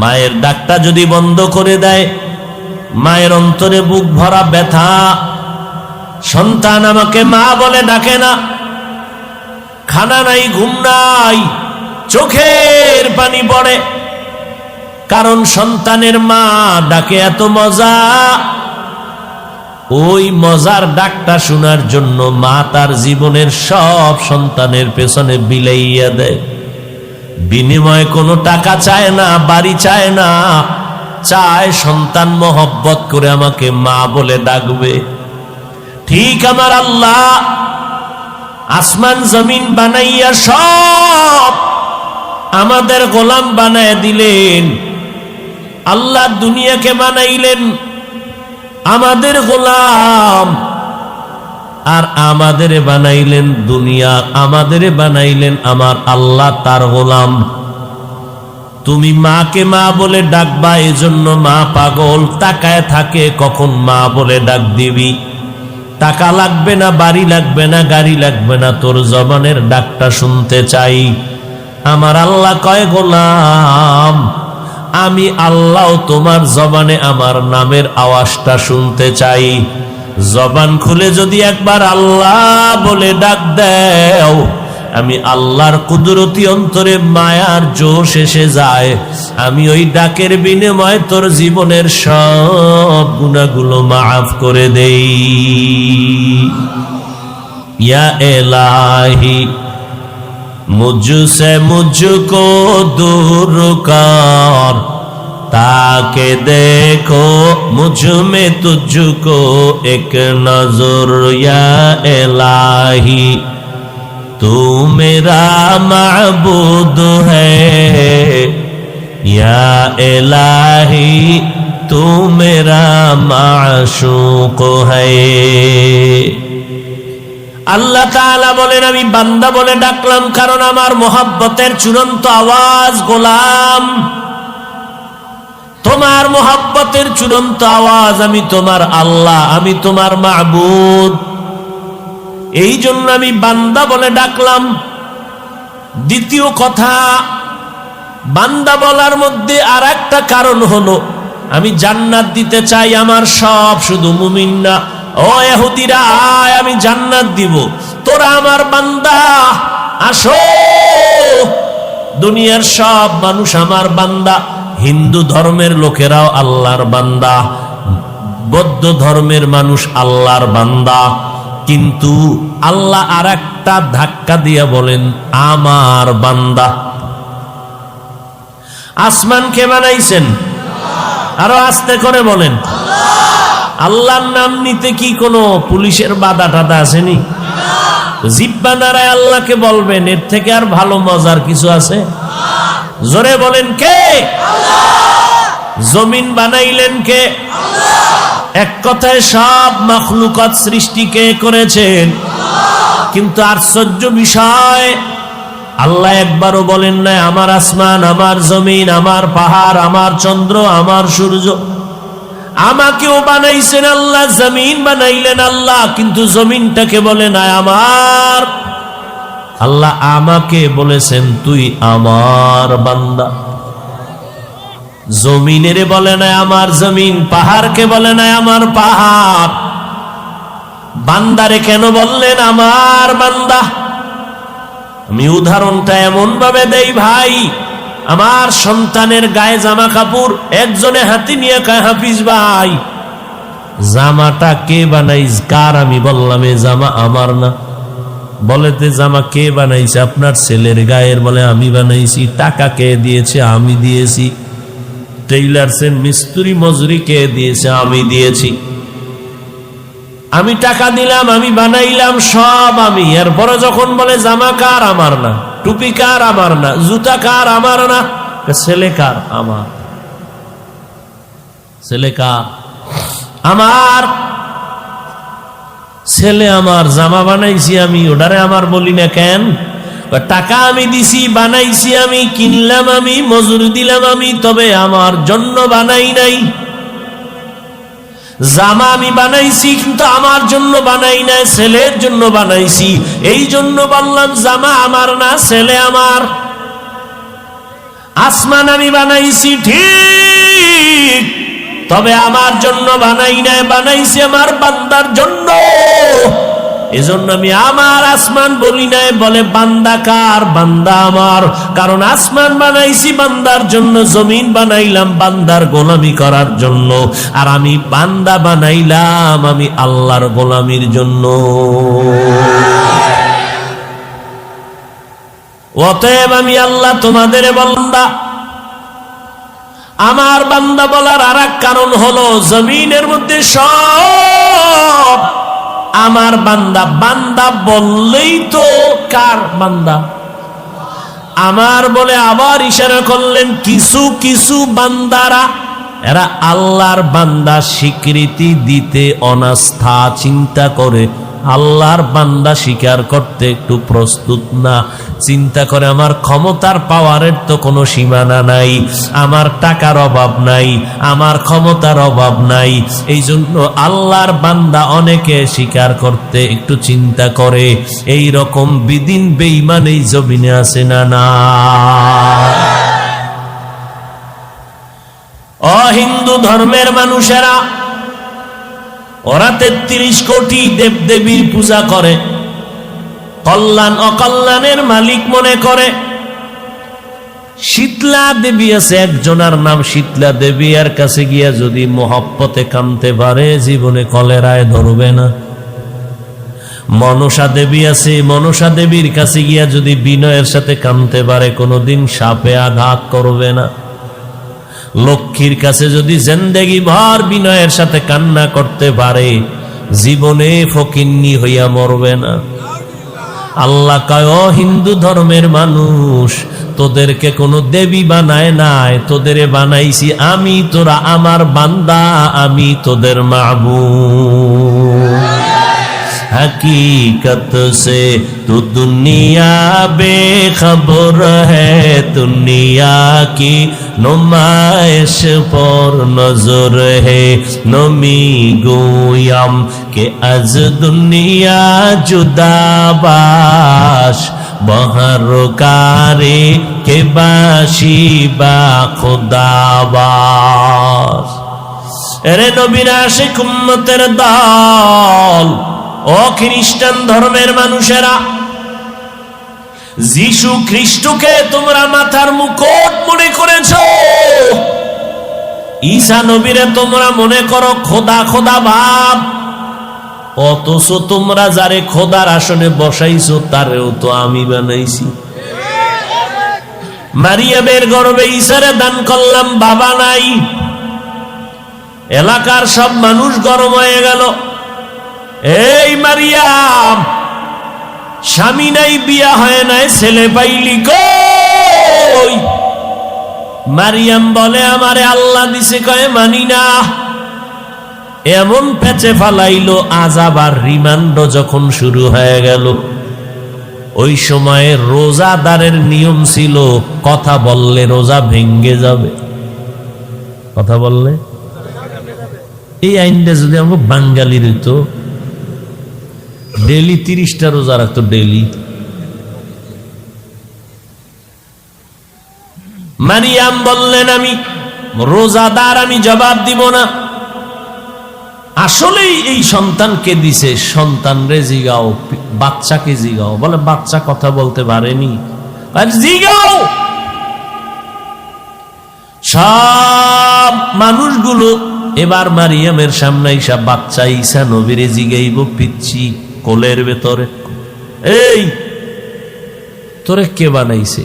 মায়ের ডাকটা যদি বন্ধ করে দেয়, মায়ের অন্তরে বুক ভরা ব্যথা। সন্তান আমাকে মা বলে ডাকে না, খানা নাই, ঘুম নাই, চোখের পানি পড়ে, কারণ সন্তানের মা ডাকে এত মজা। ওই মজার ডাকটা শোনার জন্য মা তার জীবনের সব সন্তানের পেছনে বিলাইয়া দেয়। বিনিময়ে কোনো টাকা চায় না, বাড়ি চায় না, চায় সন্তান মহব্বত করে আমাকে মা বলে ডাকবে। ঠিক আমার আল্লাহ আসমান জমিন বানাইয়া সব আমাদের গোলাম বানায় দিলেন। আল্লাহ দুনিয়াকে বানাইলেন আমাদের গোলাম, আর আমাদের বানাইলেন দুনিয়া, আমাদের বানাইলেন আমার আল্লাহ তার গোলাম। তুমি মাকে মা বলে ডাকবা, এজন্য মা পাগল, তাকায় থাকে কখন মা বলে ডাক দিবি। টাকা লাগবে না, বাড়ি লাগবে না, গাড়ি লাগবে না, তোর জবানের ডাকটা শুনতে চাই। আমার আল্লাহ কয়, গোলাম আমি আল্লাহ তোমার জবানে আমার নামের আওয়াজটা শুনতে চাই। জবান খুলে যদি একবার আল্লাহ বলে ডাক দেও, আমি আল্লাহর কুদরতি অন্তরে মায়ার জোশ এসে যায়। আমি ওই ডাকের বিনিময়ে তোর জীবনের সব গুনাহগুলো মাফ করে দেই। ইয়া ইলাহি मुझसे मुझको दूर कर, ताके देखो मुझ में तुझको एक नजर। या इलाही तू मेरा माबूद है, या इलाही तू मेरा माशूक है। আল্লাহ তাআলা বলেন, আমি বান্দা বলে ডাকলাম কারণ আমার মোহাব্বতের চূড়ান্ত আওয়াজ গোলাম। তোমার মোহাব্বতের চূড়ান্ত আওয়াজ আমি তোমার আল্লাহ, আমি তোমার মাবুদ। এই জন্য আমি বান্দা বলে ডাকলাম। দ্বিতীয় কথা, বান্দা বলার মধ্যে আর একটা কারণ হলো, আমি জান্নাত দিতে চাই আমার সব, শুধু মুমিন না। ও ইহুদিরা আয়, আমি জান্নাত দিব, তোরা আমার বান্দা, আসো। দুনিয়ার সব মানুষ আমার বান্দা। হিন্দু ধর্মের লোকেরাও আল্লাহর বান্দা, বৌদ্ধ ধর্মের মানুষ আল্লাহর বান্দা। কিন্তু আল্লাহ আর একটা ধাক্কা দিয়া বলেন আমার বান্দা। আসমানকে বানাইছেন, আরো আস্তে করে বলেন। আল্লাহর নাম নিতে কি কোনো পুলিশের বাধা টাধা আসেনি? জিব্বা নাড়ায় আল্লাহকে বলবেন, এর থেকে আর ভালো মজার কিছু আছে? জোরে বলেন কে? জমিন বানাইলেন কে? এক কথায় সব মাখলুকাত সৃষ্টি কে করেছেন? কিন্তু আশ্চর্য বিষয়, আল্লাহ একবারও বলেন না আমার আসমান, আমার জমিন, আমার পাহাড়, আমার চন্দ্র, আমার সূর্য। আমাকেও বানাইছেন আল্লাহ, জমিন বানাইলেন আল্লাহ, কিন্তু জমিনটাকে বলে না আমার। আল্লাহ আমাকে বলেছেন তুই আমার বান্দা। জমিনের বলে না আমার জমিন, পাহাড়কে বলে না আমার পাহাড়। বান্দারে কেন বললেন আমার বান্দা? আমি উদাহরণটা এমন ভাবে দেই ভাই, আমার সন্তানের গায়ে জামা কাপড় একজনে হাতি নিয়ে কয় হাফিজ ভাই জামাটা কে বানাইস কার? আমি বললাম এ জামা আমার না। বলেতে জামা কে বানাইছে? আপনার ছেলের গায়ের। বলে আমি বানাইছি। টাকা কে দিয়েছে? আমি দিয়েছি। টেইলার্সের মিস্ত্রি মজুরি কে দিয়েছে? আমি দিয়েছি। আমি টাকা দিলাম, আমি বানাইলাম, সব আমি। এরপরে যখন বলে জামা কার? আমার না। টুপি কার? আমার না। জুতা কার? আমার না। ছেলে কার? আমার। ছেলে কার? আমার। ছেলে আমার, জামা বানাইছি আমি, ওটারে আমার বলি না কেন? টাকা আমি দিছি, বানাইছি আমি, কিনলাম আমি, মজুরি দিলাম আমি, তবে আমার জন্য বানাই নাই। জামা আমি বানাইছি কিন্তু আমার জন্য বানাই নাই, ছেলের জন্য বানাইছি। এই জন্য বললাম জামা আমার না, ছেলে আমার। আসমান আমি বানাইছি ঠিক, তবে আমার জন্য বানাই নাই, বানাইছি আমার বান্দার জন্য। এজন্য আমি আমার আসমান বলি নাই। বলে বান্দা কার? বান্দা আমার। কারণ আসমান বানাইছি বান্দার জন্য, জমিন বানাইলাম বান্দার গোলামি করার জন্য, আর আমি বান্দা বানাইলাম আমি আল্লাহর গোলামির জন্য। অতএব আমি আল্লাহ তোমাদের বান্দা। আমার বান্দা বলার আর এক কারণ হলো, জমিনের মধ্যে সব আমার বান্দা। বান্দা বললেই তো কার? বান্দা আমার বলে আবার ইশারা করলেন কিছু কিছু বান্দারা, এরা আল্লাহর বান্দা স্বীকৃতি দিতে অনাস্থা, চিন্তা করে আল্লাহর বান্দা স্বীকার করতে একটু প্রস্তুত না। চিন্তা করে আমার ক্ষমতার পাওয়ারের তো কোনো সীমানা নাই, আমার টাকার অভাব নাই, আমার ক্ষমতার অভাব নাই। এই জন্য আল্লাহর বান্দা অনেকে স্বীকার করতে একটু চিন্তা করে। এই রকম বিদিন বেঈমান এই জমিনে আছে না? না। অহিন্দু ধর্মের মানুষেরা, ওরা 33 কোটি দেবদেবীর পূজা করে, কল্যাণ অকল্যাণের মালিক মনে করে। শীতলা দেবী আছে একজনের নাম শীতলা দেবী, এর কাছে গিয়া যদি মহব্বতে কামতে পারে জীবনে কলেরায় ধরবে না। মনসা দেবী আছে, মনসা দেবীর কাছে গিয়া যদি বিনয়ের সাথে কামতে পারে কোনোদিন সাপে আঘাত করবে না। লক্ষ্মীর কাছে যদি জিন্দেগি ভর বিনয়ের সাথে কান্না করতে পারে জীবনে ফকিন্নি হইয়া মরবে না। আল্লাহ কয় ও হিন্দু ধর্মের মানুষ, তোদেরকে কোনো দেবী বানায় নাই, তোদেরে বানাইছি আমি, তোরা আমার বান্দা, আমি তোদের মাবুদ। हकीकत से तू दुनिया बेखबर है, दुनिया की नुमाइश पर नजर है। नमी गोयम के अज दुनिया जुदाबाश, बहरकारे के बाशी बा खुदाबाश। एरे नबीरा आशिक उम्मतेर दल, ও খ্রিস্টান ধর্মের মানুষেরা, যিশু খ্রিস্টকে তোমরা মাথার মুকুট মনে করেছো, ঈসা নবীরে তোমরা মনে করো খোদা খোদা ভাব, অথচ তোমরা যারে খোদার আসনে বসাইছো তারেও তো আমি বানাইছি। মারিয়ামের গর্ভে ঈসারে দান করলাম, বাবা নাই। এলাকার সব মানুষ গরম হয়ে গেল, এই মারিয়াম স্বামী নাই, বিয়া হয় নাই, ছেলে পাইলি কই? মারিয়াম বলে আমারে আল্লাহ দিছে, কয় মানি না। এমন পেঁচে ফালাইলো, আযাব আর রিমান্ড যখন শুরু হয়ে গেল, ওই সময়ে রোজাদারের নিয়ম ছিল কথা বললে রোজা ভেঙ্গে যাবে। কথা বললে এই আইনটা যদি আমরা বাঙালির হইতো, ডেলি 30টা রোজা রাখতো ডেলি। মারিয়াম বললেন, আমি রোজাদার, আমি জবাব দিব না। আসলেই এই সন্তানকে দিছে, সন্তান রে জিগাও, বাচ্চাকে জিগাও। বলে বাচ্চা কথা বলতে পারেনি, জিগাও। সব মানুষগুলো এবার মারিয়ামের সামনে ঈসা, বাচ্চা ঈসা নবীরে জিগাইব পিচ্ছি কোলের ভেতরে, এই তোরে কে বানাইছে,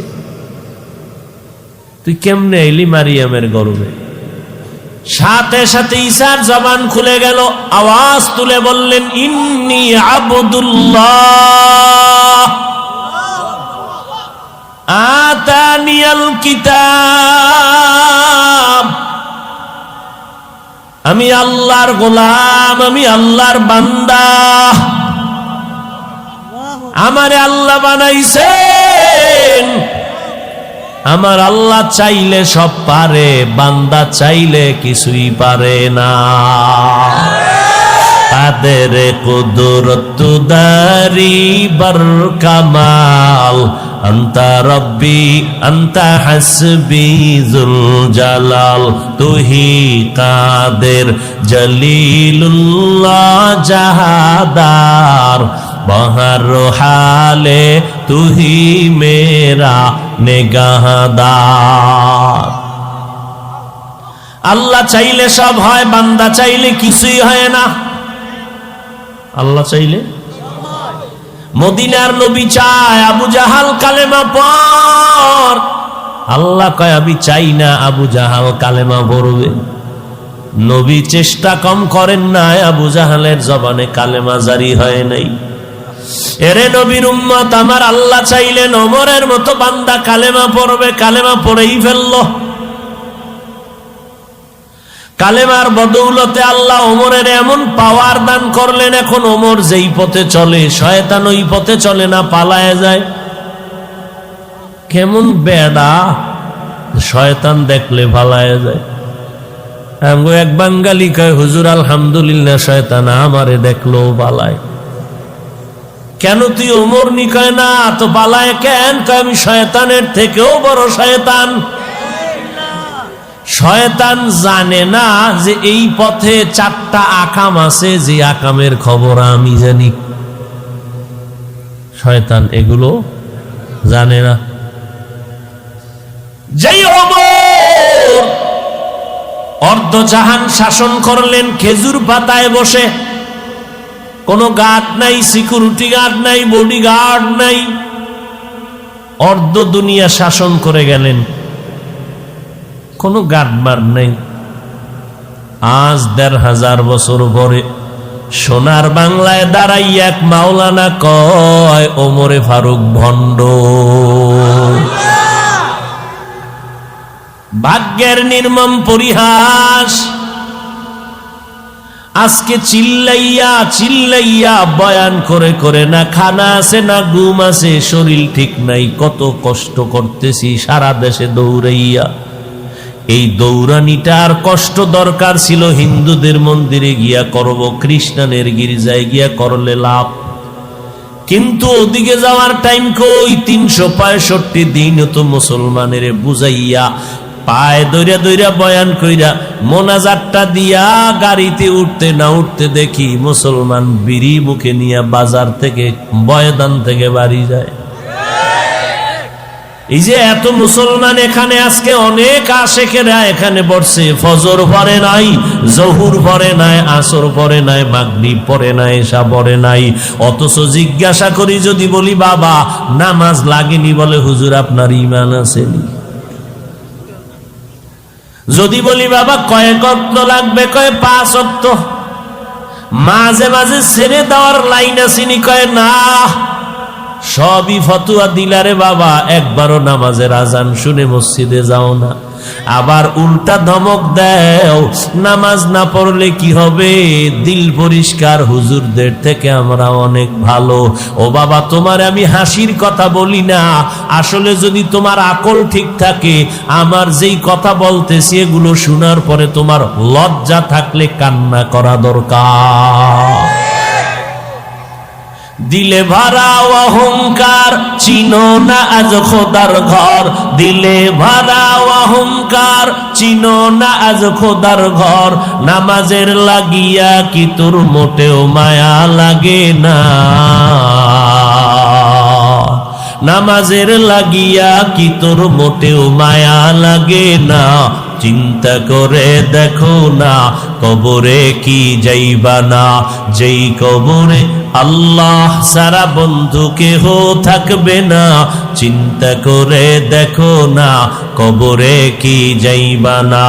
তুই কেমনে এলি মারিয়ামের গর্ভে? সাথে সাথে ঈসার জবান খুলে গেল, আওয়াজ তুলে বললেন, ইন্নী আবদুল্লাহ আতানিয়াল কিতাব, আমি আল্লাহর গোলাম, আমি আল্লাহর বান্দা, আমারে আল্লাহ বানাইছেন। আমার আল্লাহ চাইলে সব পারে, বান্দা চাইলে কিছুই পারে না। কাদের কুদরত দারি বর কামাল, আন্তা রব্বি আন্তা হাসবি জুল জালাল, তুহি কাদের জলিলুল্লাহ জাহাদার, বহর হালে তুহি মেরা নেগাহদার। আল্লাহ চাইলে সব হয়, বান্দা চাইলে কিছুই হয় না। আল্লাহ চাইলে, মদিনার নবী চায় আবু জাহাল কালেমা পড়, আল্লাহ কয় আমি চাই না আবু জাহাল কালেমা পড়বে। নবী চেষ্টা কম করেন না, আবু জাহালের জবানে কালেমা জারি হয় নাই। এরে নবীর উম্মত, আমার আল্লাহ চাইলেন ওমরের মতো বান্দা কালেমা পড়বে, কালেমা পড়েই ফেললো। কালেমার বদৌলতে আল্লাহ ওমরের এমন পাওয়ার দান করলেন, এখন ওমর যেই পথে চলে শয়তান ওই পথে চলে না, পালায় যায়। কেমন বেড়া, শয়তান দেখলে পালায় যায়। এক বাঙালি কয়, হুজুর আলহামদুলিল্লাহ শয়তান আমারে দেখলো পালায়। কেন তুই ওমর নি? কয় না তো পালায় কেন? কয় আমি শয়তানের থেকেও বড় শয়তান। শয়তান জানে না যে এই পথে 4টা আকাম আছে, যে আকামের খবর আমি জানি। শয়তান এগুলো জানে না। যেই ওমর অর্ধজাহান শাসন করলেন খেজুর পাতায় বসে, কোনো গার্ড নাই, সিকিউরিটি গার্ড নাই, বডি গার্ড নাই, অর্ধ দুনিয়া শাসন করে গেলেন, কোনো গার্ডমার নেই। আজ 1500 বছর পরে সোনার বাংলায় দাঁড়াই এক মাওলানা কয় ওমরে ফারুক ভণ্ড। ভাগ্যের নির্মম পরিহাস। আজকে চিল্লাইয়া চিল্লাইয়া বয়ান করে করে না খানা আছে না ঘুম আছে, শরীর ঠিক নাই, কত কষ্ট করতেছি সারা দেশে দৌড়াইয়া। এই দৌড়ানিটা আর কষ্ট দরকার ছিল হিন্দুদের মন্দিরে গিয়া করব, খ্রিস্টানের গির্জায় গিয়া করলে লাভ। কিন্তু ওদিকে যাওয়ার টাইম কই? 365 দিন তো মুসলমানের বুঝাইয়া পায়ে দইরা দইরা বয়ান কইরা মোনাজাতটা দিয়া গাড়িতে উঠতে না উঠতে দেখি মুসলমান বিড়ি মুখে নিয়ে বাজার থেকে বয়দান থেকে বাড়ি যায়। এই যে এত মুসলমান এখানে আজকে অনেক আশেকেরা এখানে বসছে, ফজর পড়ে নাই, জহুর পড়ে নাই, আসর পড়ে নাই, মাগরিব পড়ে নাই, এশা পড়ে নাই। অথচ জিজ্ঞাসা করি যদি বলি বাবা নামাজ লাগেনি, বলে হুজুর আপনার ঈমান আসেনি। যদি বলি বাবা কয়েক ওয়াক্ত লাগবে, কয় 5 ওয়াক্ত। মাঝে মাঝে ছেড়ে দেওয়ার লাইন আসেনি, কয় না। সবই ফতুয়া দিলারে বাবা, একবারও নামাজের আজান শুনে মসজিদে যাও না। আবার উল্টা ধমক দেও, নামাজ না পড়লে কি হবে? দিল পরিষ্কার, হুজুরদের থেকে আমরা অনেক ভালো। ও বাবা, তোমার আমি হাসির কথা বলি না, আসলে যদি তোমার আকল ঠিক থাকে, আমার যেই কথা বলতেছি এগুলো শোনার পরে তোমার লজ্জা থাকলে কান্না করা দরকার। দিলে ভরা অহংকার, চিনো না আজ খোদার ঘর। দিলে ভরা অহংকার, চিনো না আজ খোদার ঘর। নামাজের লাগিয়া কি তোর মোটেও মায়া লাগে না? নামাজের লাগিয়া কি তোর মোটেও মায়া লাগে না? চিন্তা করে দেখো না, কবরে কি যাইবা না? যেই কবরে আল্লাহ সারা বন্ধু কেহ থাকবে না। চিন্তা করে দেখো না, কবরে কি যাইবা না?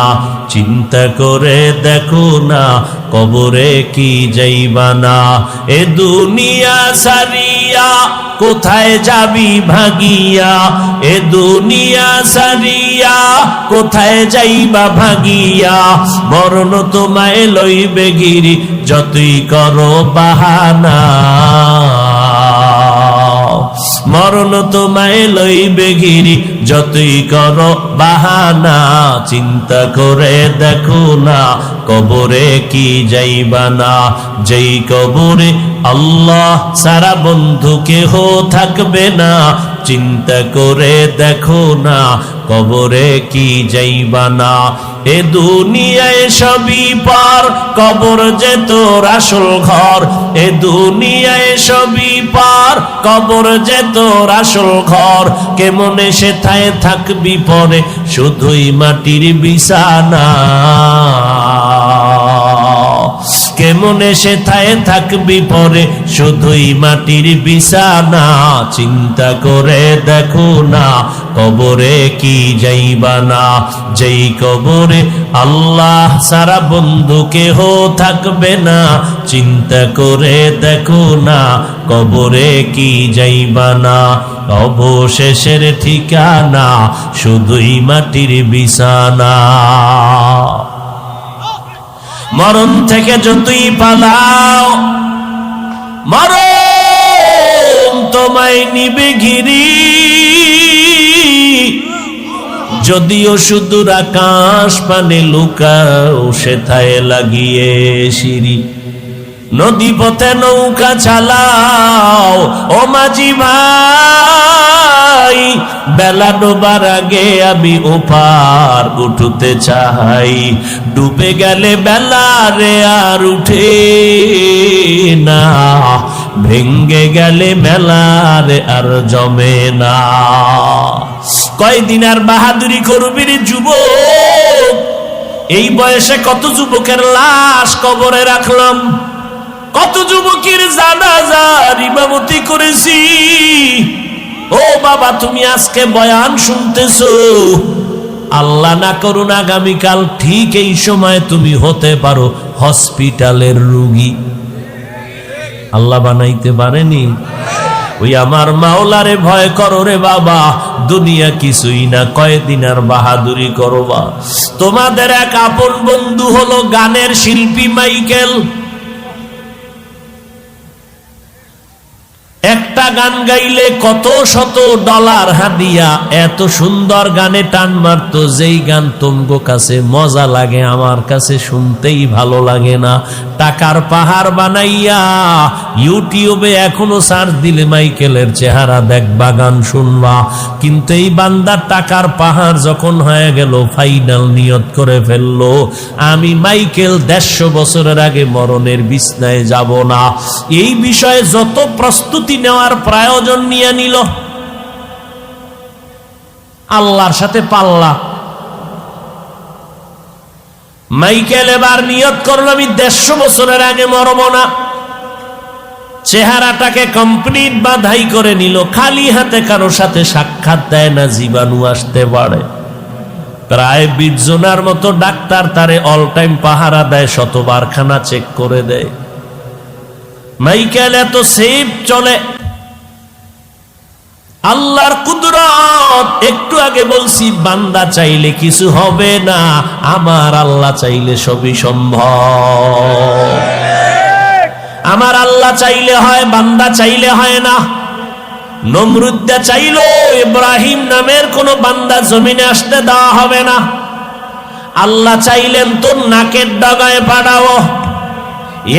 চিন্তা করে দেখো না, কবরে কি যাইবা না? এ দুনিয়া সারিয়া কোথায় যাবি ভাগিয়া? এ দুনিয়া সারিয়া কোথায় যাইবা ভাগিয়া? মরণ তোমায় লইবে গিরি, যতই করো বাহানা। মরণ তোমায় লইবে গিরি, যতই করো বাহানা। চিন্তা করে দেখো না, কবরে কি যাইবা না? যেই কবরে আল্লাহ সারা বন্ধু কেহ থাকবে না। চিন্তা করে দেখো না, কবরে কি যাইবা না? এ দুনিয়ায় সবই পার, কবর যে তোর আসল ঘর। এ দুনিয়ায় সবই পার, কবর যে তোর আসল ঘর। কেমনে সেথায় থাকবি পরে, শুধুই মাটির বিছানা। কেমনে সেথায় থাকবি পরে, শুধুই মাটির বিছানা। চিন্তা করে দেখো না, কবরে কি যাইবা না? যেই কবরে আল্লাহ সারা বন্ধু কেহ থাকবে না। চিন্তা করে দেখো না, কবরে কি যাইবা না? অবশেষের ঠিকানা শুধুই মাটির বিছানা। মরণ থেকে যতই পালাও, মরণ তোমায় নিবে ঘিরি। যদিও সুদূর আকাশ পানে লুকাও, সেথায় লাগিয়ে সিঁড়ি। নদী পথে নৌকা চালাও ও মাঝি ভাই, বেলা ডোবার আগে আমি ওপার উঠতে চাই। ডুবে গেলে বেলা রে আর উঠে না, ভেঙ্গে গেলে মেলা রে আর জমে না। কয়দিন আর বাহাদুরি করবি রে যুবক? এই বয়সে কত যুবকের লাশ কবরে রাখলাম, কত যুবকের জানাজার ইমামতি করেছি। ও বাবা, তুমি আজকে বয়ান শুনতেছো, আল্লাহ না করুন আগামীকাল ঠিক এই সময় তুমি হতে পারো হসপিটালের রোগী। আল্লাহ বানাইতে পারেনি? ওই আমার মাওলারে ভয় করো রে বাবা, দুনিয়া কিছুই না, কয়দিন আর বাহাদুরি করবা। তোমাদের এক আপন বন্ধু হলো গানের শিল্পী মাইকেল। একটা গান গাইলে কত শত ডলার হাদিয়া। এত সুন্দর গানে টান মারতো, যেই গান তুমগো কাছে মজা লাগে, আমার কাছে শুনতেই ভালো লাগে না। টাকার পাহাড় বানাইয়া ইউটিউবে এখনো সার্চ দিলে মাইকেলের চেহারা দেখবা, গান শুনবা। কিন্তু এই বান্দার টাকার পাহাড় যখন হয়ে গেল, ফাইনাল নিয়ত করে ফেললো, আমি মাইকেল 150 বছরের আগে মরণের বিছনায় যাব না। এই বিষয়ে যত প্রস্তুতি নেওয়ার প্রয়োজন নিয়ে নিল, আল্লাহর সাথে পাল্লা। মাইকেল এবার নিয়ত করলো, আমি 150 বছরের আগে মরব না। চেহারাটাকে কমপ্লিট বাধাই করে নিল, খালি হাতে কারো সাথে সাক্ষাৎ দেয় না, জীবাণু আসতে পারে। প্রায় 20 জনের মতো ডাক্তার তারে অল টাইম পাহারা দেয়, শতবার খানা চেক করে দেয়। মাইকেল এত সেফ চলে। আল্লাহর কুদরত। একটু আগে বলছি বান্দা চাইলে কিছু হবে না, আমার আল্লাহ চাইলে সবই সম্ভব। আমার আল্লাহ চাইলে হয়, বান্দা চাইলে হয় না। নমরুদ্দা চাইল ইব্রাহিম নামের কোন বান্দা জমিনে আসতে দেওয়া হবে না। আল্লাহ চাইলেন তোর নাকের ডগায় পাঠাও,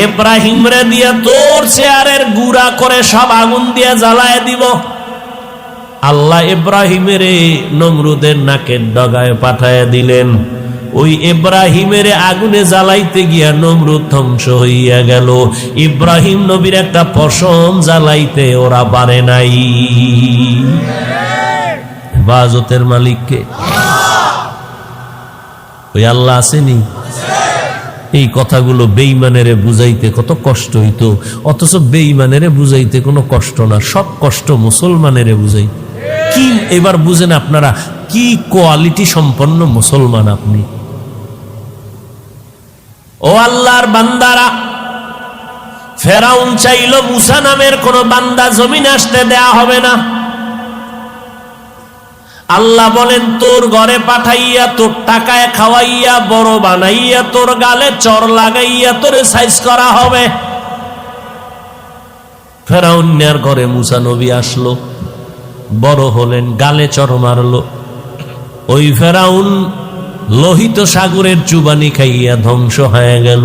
ইব্রাহিম রে দিয়া তোর চেয়ারের গুড়া করে সব আগুন দিয়া জ্বালায় দিব। আল্লাহ ইব্রাহিমের নমরুদের নাকের ডগায় পাঠায় দিলেন। ওই ইব্রাহিমের আগুনে জ্বালাইতে গিয়া নমরুদ ধ্বংস হইয়া গেল। ইব্রাহিম নবীর একটা পশম জ্বালাইতে ওরা পারে নাই। হেফাজতের মালিককে ওই আল্লাহ আসেনি। এই কথাগুলো বেঈমানেরে বুঝাইতে কত কষ্ট হইতো, অথচ বেঈমানেরে বুঝাইতে কোনো কষ্ট না, সব কষ্ট মুসলমানেরে বুঝাই। কি এবার বুঝেন আপনারা কি কোয়ালিটি সম্পন্ন মুসলমান আপনি। ও আল্লাহর বান্দারা, ফেরাউন চাইল মুসা নামের কোন বান্দা জমিন আসতে দেয়া হবে না। আল্লাহ বলেন তোর ঘরে পাঠাইয়া, তোর টাকায় খাওয়াইয়া, বড় বানাইয়া, তোর গালে চর লাগাইয়া তোরে সাইজ করা হবে। ফেরাউনের ঘরে মুসা নবী আসলো, বড় হলেন, গালে চর মারলো। ওই ফেরাউন লোহিত সাগরের চুবানি খাইয়া ধ্বংস হয়ে গেল।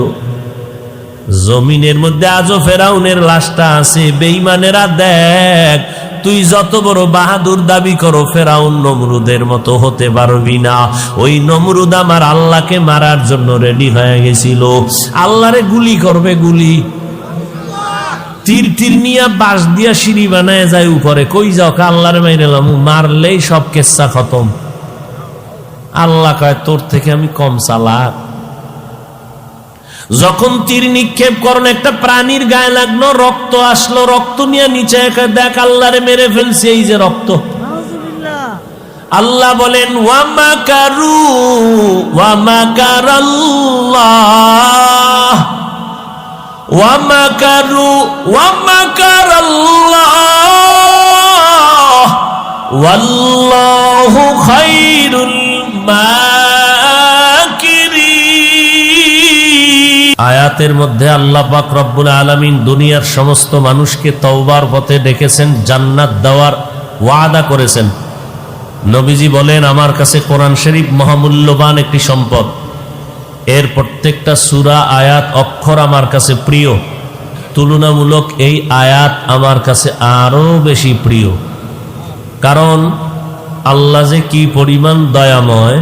জমিনের মধ্যে আজও ফেরাউনের লাশটা আছে। বেঈমানেরা দেখ, তুই যত বড় বাহাদুর দাবি করো, ফেরাউন নমরুদের মতো হতে পারবি না। ওই নমরুদ আমার আল্লাহকে মারার জন্য রেডি হয়ে গেছিল। আল্লাহরে গুলি করবে, গুলি তীর তীর নিয়ে বাঁশ দিয়া সিঁড়ি বানায় যায় উপরে। কই যাও? আল্লাহরে মাইরালাম, মারলেই সব কেচ্ছা খতম। আল্লাহ কয় তোর থেকে আমি কম চালাক। যখন তীর নিক্ষেপ করেন একটা প্রাণীর গায়ে লাগলো, রক্ত আসলো, রক্ত নিয়ে নিচে দেখ আল্লাহরে মেরে ফেলছে, এই যে রক্ত। আল্লাহ বলেন ওয়ামাকারু ওয়ামাকারাল্লাহ ওয়ামাকারু ওয়ামাকারাল্লাহ ওয়াল্লাহু খায়রুল মাকিরিন। আয়াতের মধ্যে আল্লাহ পাক রব্বুল আলামিন দুনিয়ার সমস্ত মানুষকে তওবার পথে ডেকেছেন, জান্নাত দেওয়ার ওয়াদা করেছেন। নবীজি বলেন আমার কাছে কোরআন শরীফ মহামূল্যবান একটি সম্পদ। এর প্রত্যেকটা সূরা, আয়াত, অক্ষর আমার কাছে প্রিয়। তুলনামূলক এই আয়াত আমার কাছে আরো বেশি প্রিয়, কারণ আল্লাহ যে কি পরিমাণ দয়াময়,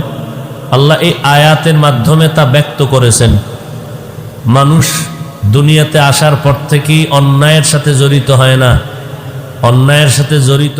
আল্লাহ এই আয়াতের মাধ্যমে তা ব্যক্ত করেছেন। মানুষ দুনিয়াতে আসার পর থেকেই অন্যায়ের সাথে জড়িত হয় না, অন্যায়ের সাথে জড়িত